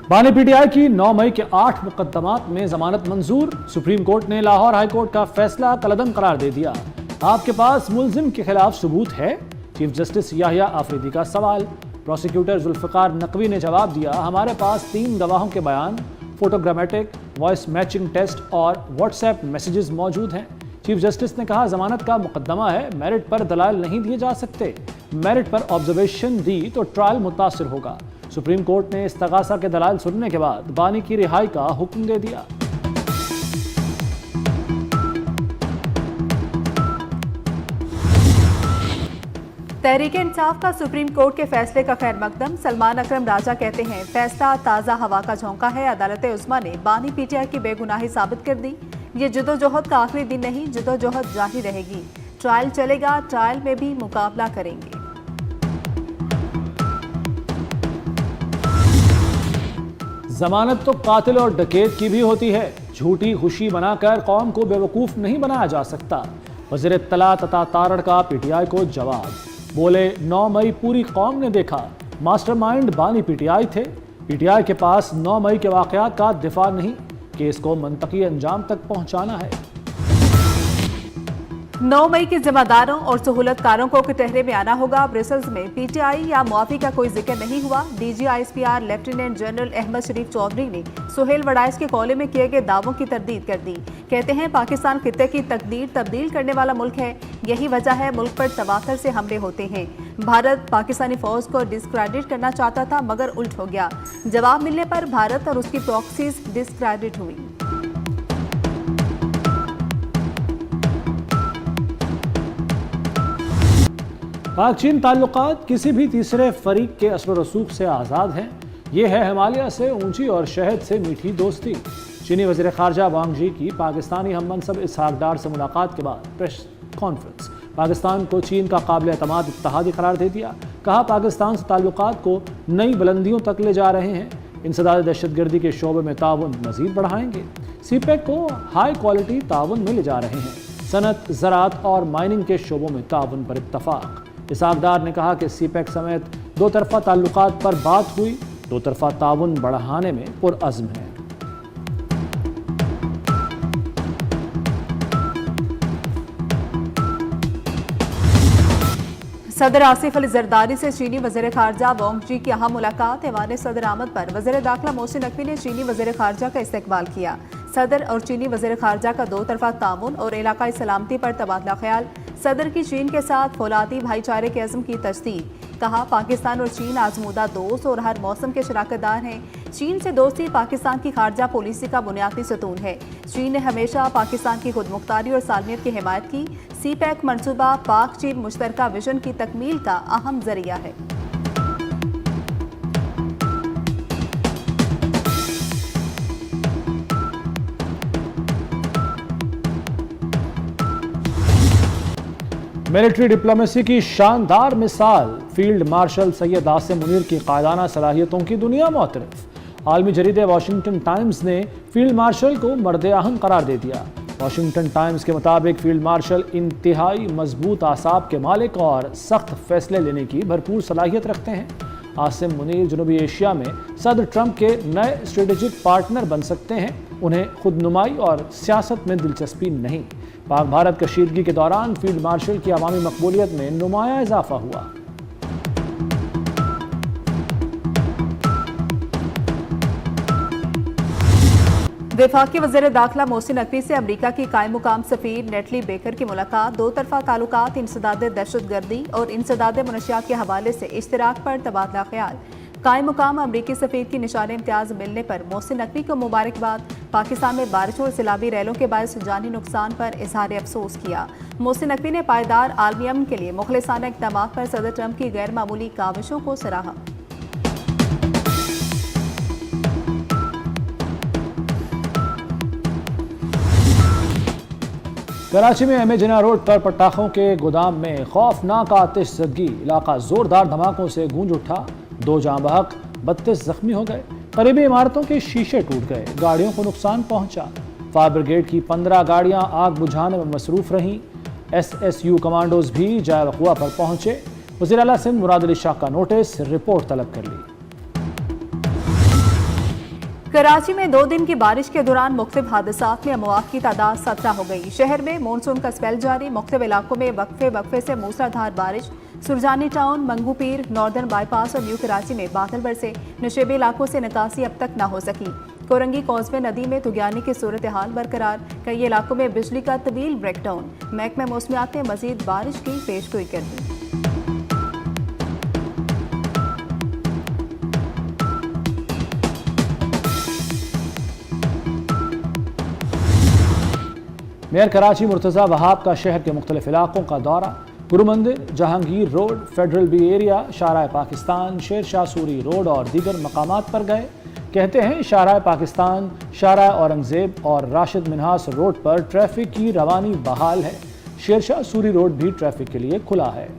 बानी पीटीआई की 9 मई के 8 मुकदमात में जमानत मंजूर। सुप्रीम कोर्ट ने लाहौर हाई कोर्ट का फैसला कलअदम करार दे दिया। आपके पास मुलजिम के खिलाफ सबूत है? चीफ जस्टिस याहिया आफरीदी का सवाल। प्रोसिक्यूटर जुल्फिकार नकवी ने जवाब दिया, हमारे पास 3 गवाहों के बयान, फोटोग्रामेटिक, वॉइस मैचिंग टेस्ट और व्हाट्सएप मैसेजेस मौजूद हैं। चीफ जस्टिस ने कहा, जमानत का मुकदमा है, मेरिट पर दलाल नहीं दिए जा सकते। मेरिट पर ऑब्जर्वेशन दी तो ट्रायल मुतासिर होगा। सुप्रीम कोर्ट ने इस्तगासा के दलाल सुनने के बाद बानी की रिहाई का हुक्म दे दिया। तहरीक इंसाफ का सुप्रीम कोर्ट के फैसले का खैर मकदम। सलमान अकरम राजा कहते हैं, फैसला ताज़ा हवा का झोंका है। अदालत उस्मा ने बानी पीटीआई की बेगुनाही साबित कर दी। ये जदोजहद का आखिरी दिन नहीं, जदोजहद जारी रहेगी। ट्रायल चलेगा, ट्रायल में भी मुकाबला करेंगे। जमानत तो कातिल और डकैत की भी होती है। झूठी खुशी बनाकर कौम को बेवकूफ़ नहीं बनाया जा सकता। वज़ीर इत्तलात अता तारड़ का पीटीआई को जवाब। बोले, 9 मई पूरी कौम ने देखा, मास्टरमाइंड बानी पीटीआई थे। पीटीआई के पास 9 मई के वाक़यात का दिफा नहीं, केस को मंतकी अंजाम तक पहुंचाना है। 9 मई के जिम्मेदारों और सहूलतकारों को कटहरे में आना होगा। ब्रसेल्स में पीटीआई या मुआफी का कोई जिक्र नहीं हुआ। DGISPR लेफ्टिनेंट जनरल अहमद शरीफ चौधरी ने सुहेल वड़ाइश के कॉले में किए गए दावों की तरदीद कर दी। कहते हैं, पाकिस्तान खित्ते की तकदीर तब्दील करने वाला मुल्क है। यही वजह है मुल्क पर तवातर से हमले होते हैं। भारत पाकिस्तानी फौज को डिस्क्रेडिट करना चाहता था, मगर उल्ट हो गया। जवाब मिलने पर भारत और उसकी प्रॉक्सीज डिस्क्रेडिट हुई। पाक चीन ताल्लुकात किसी भी तीसरे फरीक के असर रसूख से आज़ाद हैं। ये है हिमालय से ऊंची और शहद से मीठी दोस्ती। चीनी वज़ीर ख़ारजा वांग जी की पाकिस्तानी हम मनसब इसहाक डार से मुलाकात के बाद प्रेस कॉन्फ्रेंस। पाकिस्तान को चीन का काबिल एतमाद इत्तेहादी करार दे दिया। कहा, पाकिस्तान से ताल्लुकात को नई बुलंदियों तक ले जा रहे हैं। इंसदाद दहशतगर्दी के शोबे में ताउन मज़ीद बढ़ाएंगे। सीपेक को हाई क्वालिटी ताउन में ले जा रहे हैं। सनत, ज़राअत और माइनिंग के शोबों में ताउन पर इत्तफाक। इसहाक डार ने कहा कि सीपेक समेत 2 तरफ़ा ताल्लुकात पर बात हुई। 2 तरफ़ा ताउन बढ़ाने में पुरअज़्म है। सदर आसिफ अली जरदारी से चीनी वज़ीर ख़ारजा वांग जी की अहम मुलाकात। ऐवान सदर आमद पर वज़ीर दाखिला मोहसिन नकवी ने चीनी वज़ीर ख़ारजा का इस्तकबाल किया। सदर और चीनी वज़ीर ख़ारजा का 2 तरफ़ा तामुन और इलाकाई सलामती पर तबादला ख्याल। सदर की चीन के साथ फौलादी भाईचारे के अज़्म की तस्दीक। कहा, पाकिस्तान और चीन आजमूदा दोस्त और हर मौसम के शराकतदार हैं। चीन से दोस्ती पाकिस्तान की खारजा पॉलिसी का बुनियादी सतून है। चीन ने हमेशा पाकिस्तान की खुदमुख्तारी और सालमियत की हिमायत की। सीपैक मनसूबा पाक चीन मुश्तरका विजन की तकमील का अहम जरिया है। मिलिट्री डिप्लोमेसी की शानदार मिसाल। फील्ड मार्शल सैयद आसिम मुनीर की कायदाना सलाहियतों की दुनिया मोतरफ। आलमी जरीदे वाशिंगटन टाइम्स ने फील्ड मार्शल को मर्द आहम करार दे दिया। वाशिंगटन टाइम्स के मुताबिक फील्ड मार्शल इंतहाई मजबूत आसाब के मालिक और सख्त फैसले लेने की भरपूर सलाहियत रखते हैं। आसिम मुनीर जनूबी एशिया में सदर ट्रंप के नए स्ट्रेटेजिक पार्टनर बन सकते हैं। उन्हें खुदनुमाई और सियासत में दिलचस्पी नहीं। पाक भारत कशीदगी के दौरान फील्ड मार्शल की अवामी मकबूलियत में नुमाया इजाफा हुआ। वफाकी वज़ीर दाखिला मोहसिन नकवी से अमरीका की कायम मुकाम सफ़ीर नेटली बेकर की मुलाकात। 2 तरफ़ा ताल्लुकात, इंसदाद दहशतगर्दी और इंसदाद मनशियात के हवाले से इश्तराक पर तबादला ख्याल। कायम मुकाम अमरीकी सफ़ीर की निशान इम्तियाज़ मिलने पर मोहसिन नकवी को मुबारकबाद। पाकिस्तान में बारिश और सैलाबी रैलों के बायस जानी नुकसान पर इजहार अफसोस किया। मोहसिन नकवी ने पायदार आलमी अमन के लिए मुखलिसाना इक़दामात पर सदर ट्रंप की गैर मामूली काविशों को सराहा। कराची में एमए जिना रोड पर पटाखों के गोदाम में खौफनाक आतिशज़दगी। इलाका जोरदार धमाकों से गूंज उठा। 2 जाँ बहक, 32 जख्मी हो गए। करीबी इमारतों के शीशे टूट गए। गाड़ियों को नुकसान पहुंचा। फायर ब्रिगेड की 15 गाड़ियां आग बुझाने में मसरूफ रहीं। SSU कमांडोज भी जाए वक़ुआ पर पहुंचे। वज़ीर आला सिंध मुराद अली शाह का नोटिस, रिपोर्ट तलब कर ली। कराची में 2 दिन की बारिश के दौरान मुख्तलिफ हादसात में अमवात की तादाद 17 हो गई। शहर में मानसून का स्पेल जारी, मुख्तलिफ इलाकों में वक्फे से मूसलाधार बारिश। सुरजानी टाउन, मंगू पीर, नॉर्दर्न बाईपास और न्यू कराची में बादल बरसे। नशेबी इलाकों से निकासी अब तक न हो सकी। कोरंगी कॉजवे नदी में तुगयानी की सूरत हाल बरकरार। कई इलाकों में बिजली का तवील ब्रेकडाउन। महकमा मौसमियात ने मजीद बारिश की पेशगोई कर दी। मेयर कराची मुर्तज़ा वहाब का शहर के मुख्तलिफ इलाकों का दौरा। Guru Mandir, Jahangir road, federal B area, Shahrah Pakistan, Sher Shah Suri road और दीगर मकामात पर गए। कहते हैं शाहराह पाकिस्तान, शाहराह औरंगजेब और राशिद मिन्हास रोड पर ट्रैफिक की रवानी बहाल है। शेर शाह सूरी रोड भी ट्रैफिक के लिए खुला है।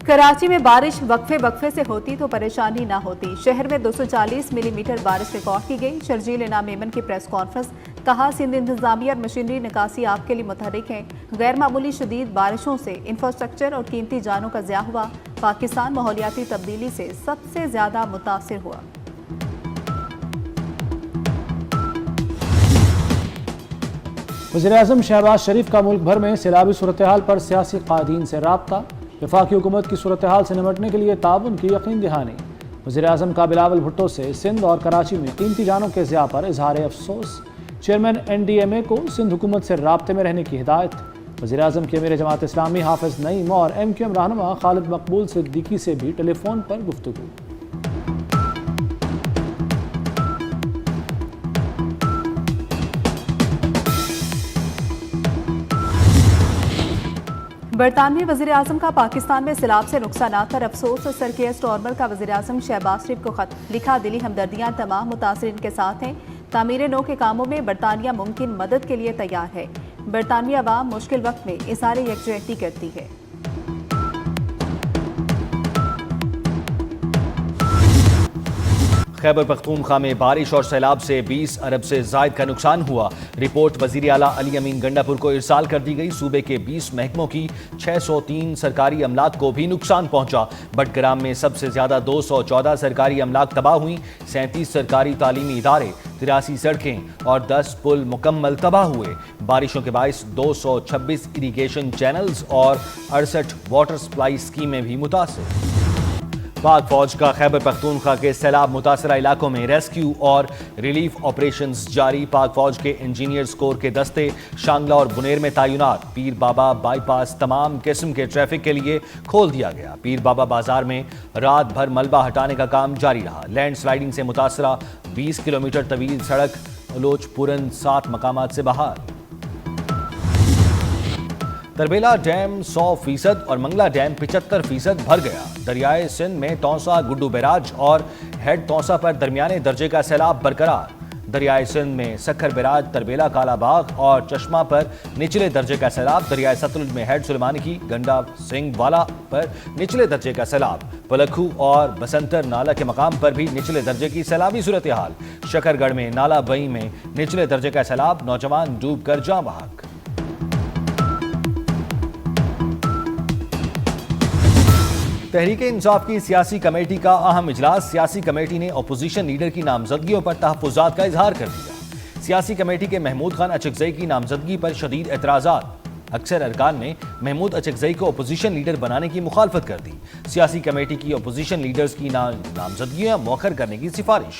कराची में बारिश वक्फे से होती तो परेशानी ना होती। शहर में 240 मिलीमीटर बारिश रिकॉर्ड की गई। शर्जील इनाम मेमन की प्रेस कॉन्फ्रेंस। कहा, सिंध इंतजामिया और मशीनरी निकासी आपके लिए मुतहरिक है। गैर मामूली शदीद बारिशों से इंफ्रास्ट्रक्चर और कीमती जानों का ज़िया हुआ। पाकिस्तान माहौलियाती तब्दीली से सबसे ज़्यादा मुतासिर हुआ। वज़ीर-ए-आज़म शहबाज शरीफ का मुल्क भर में सैलाबी सूरत हाल पर सियासी कायदीन से राब्ता। वफाकी हुकूमत की सूरत हाल से निमटने के लिए ताउन की यकीन दहानी। वज़ीर-ए-आज़म का बिलावल भुट्टो से सिंध और कराची में कीमती जानों के ज़िया पर इजहार अफसोस। चेयरमैन NDMA को सिंध हुकूमत से राब्ते में रहने की हिदायत। वज़ीर-ए-आज़म के अमीर जमात इस्लामी हाफिज़ नईम और MQM रहनुमा खालिद मकबूल सिद्दीकी से भी टेलीफोन पर गुफ्तगू। बरतानवी वज़ीर आज़म का पाकिस्तान में सैलाब से नुकसानात पर अफसोस। सर केयर स्टॉर्मर का वज़ीर आज़म शहबाज शरीफ को खत लिखा। दिली हमदर्दियाँ तमाम मुतासरीन के साथ हैं। तामीर नौ के कामों में बरतानिया मुमकिन मदद के लिए तैयार है। बरतानवी अवाम मुश्किल वक्त में इज़हार यकजहती करती है। खैबर पख्तूनख्वा में बारिश और सैलाब से 20 अरब से जायद का नुकसान हुआ। रिपोर्ट वजीर आला अली अमीन गंडापुर को इरसाल कर दी गई। सूबे के 20 महकमों की 603 सरकारी अमलाक को भी नुकसान पहुंचा। बटग्राम में सबसे ज्यादा 214 सरकारी अमलाक तबाह हुई। 37 सरकारी तालीमी इदारे, 83 सड़कें और 10 पुल मुकम्मल तबाह हुए। बारिशों के बायस 226 इरीगेशन चैनल्स और 68 वाटर सप्लाई स्कीमें भी मुतासिर। पाक फौज का खैबर पख्तूनख्वा के सैलाब मुतासरा इलाकों में रेस्क्यू और रिलीफ ऑपरेशंस जारी। पाक फौज के इंजीनियर्स कोर के दस्ते शांगला और बुनेर में तैनात। पीर बाबा बाईपास तमाम किस्म के ट्रैफिक के लिए खोल दिया गया। पीर बाबा बाजार में रात भर मलबा हटाने का काम जारी रहा। लैंड स्लाइडिंग से मुतासरा 20 किलोमीटर तवील सड़क अलोचपुरन 7 मकामात से बहाल। तरबेला डैम 100% और मंगला डैम 75% भर गया। दरियाए सिंध में तौसा, गुड्डू बैराज और हेड तौसा पर दरमियाने दर्जे का सैलाब बरकरार। दरियाए सिंध में सखर बैराज, तरबेला, कालाबाग और चश्मा पर निचले दर्जे का सैलाब। दरियाए सतलुज में हेड सुलेमानी की, गंडा सिंह वाला पर निचले दर्जे का सैलाब। पलखू और बसंतर नाला के मकाम पर भी निचले दर्जे की सैलाबी सूरत हाल। शकरगढ़ में नाला बई में निचले दर्जे का सैलाब। नौजवान डूब कर जाँ बहक। तहरीक इंसाफ की सियासी कमेटी का अहम इजलास। सियासी कमेटी ने अपोजिशन लीडर की नामजदगियों पर तहफ्फुजात का इजहार कर दिया। सियासी कमेटी के महमूद खान अचकजई की नामजदगी पर शदीद एतराज़ात। अक्सर अरकान ने महमूद अचकजई को अपोजिशन लीडर बनाने की मुखालफत कर दी। सियासी कमेटी की अपोजिशन लीडर्स की नामजदगियां मौखर करने की सिफारिश।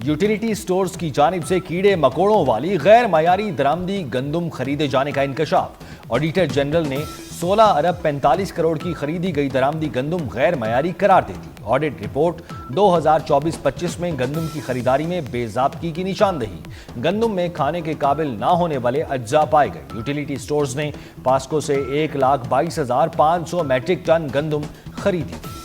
यूटिलिटी स्टोर्स की जानिब से कीड़े मकोड़ों वाली गैर मयारी दरामदी गंदुम खरीदे जाने का इंकशाफ। ऑडिटर जनरल ने 16 अरब 45 करोड़ की खरीदी गई दरामदी गंदुम गैर मयारी करार दे दी। ऑडिट रिपोर्ट 2024-25 में गंदुम की खरीदारी में बेज़ाब्तगी की निशानदेही। गंदुम में खाने के काबिल ना होने वाले अज्जा पाए गए। यूटिलिटी स्टोर्स ने पास्को से 1,22,500 मैट्रिक टन गंदुम खरीदी थी।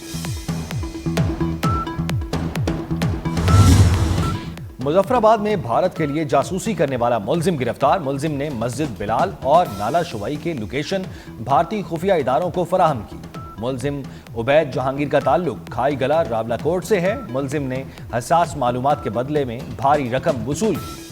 मुजफ्फराबाद में भारत के लिए जासूसी करने वाला मुलजिम गिरफ्तार। मुलजिम ने मस्जिद बिलाल और नाला शुवाई के लोकेशन भारतीय खुफिया इदारों को फराहम की। मुलजिम उबैद जहांगीर का ताल्लुक खाई गला रावलाकोट से है। मुलजिम ने हसास मालूमात के बदले में भारी रकम वसूल की।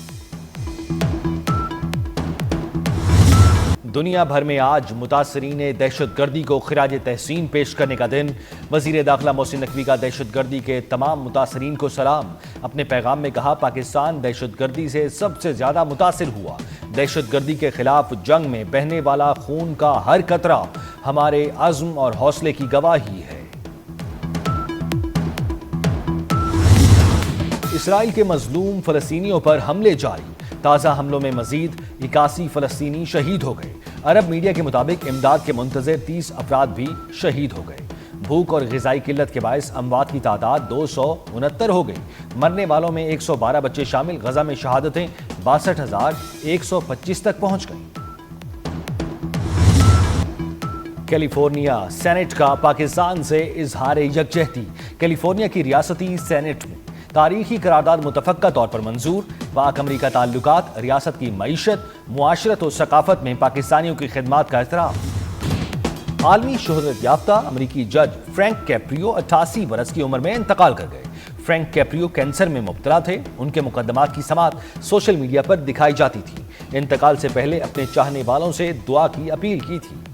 دنیا بھر میں آج متاثرین دہشت گردی کو خراج تحسین پیش کرنے کا دن۔ وزیر داخلہ محسن نقوی کا دہشت گردی کے تمام متاثرین کو سلام۔ اپنے پیغام میں کہا، پاکستان دہشت گردی سے سب سے زیادہ متاثر ہوا۔ دہشت گردی کے خلاف جنگ میں بہنے والا خون کا ہر قطرہ ہمارے عزم اور حوصلے کی گواہی ہے۔ اسرائیل کے مظلوم فلسطینیوں پر حملے جاری۔ تازہ حملوں میں مزید 81 فلسطینی شہید ہو گئے۔ عرب میڈیا کے مطابق امداد کے منتظر 30 افراد بھی شہید ہو گئے۔ بھوک اور غذائی قلت کے باعث اموات کی تعداد 269 ہو گئی۔ مرنے والوں میں 112 بچے شامل۔ غزہ میں شہادتیں 62,125 تک پہنچ گئیں۔ کیلیفورنیا سینٹ کا پاکستان سے اظہار یکجہتی۔ کیلیفورنیا کی ریاستی سینٹ میں تاریخی قرارداد متفقہ طور پر منظور۔ پاک امریکہ تعلقات، ریاست کی معیشت، معاشرت و ثقافت میں پاکستانیوں کی خدمات کا احترام۔ عالمی شہرت یافتہ امریکی جج فرینک کیپریو 88 برس کی عمر میں انتقال کر گئے۔ فرینک کیپریو کینسر میں مبتلا تھے۔ ان کے مقدمات کی سماعت سوشل میڈیا پر دکھائی جاتی تھی۔ انتقال سے پہلے اپنے چاہنے والوں سے دعا کی اپیل کی تھی۔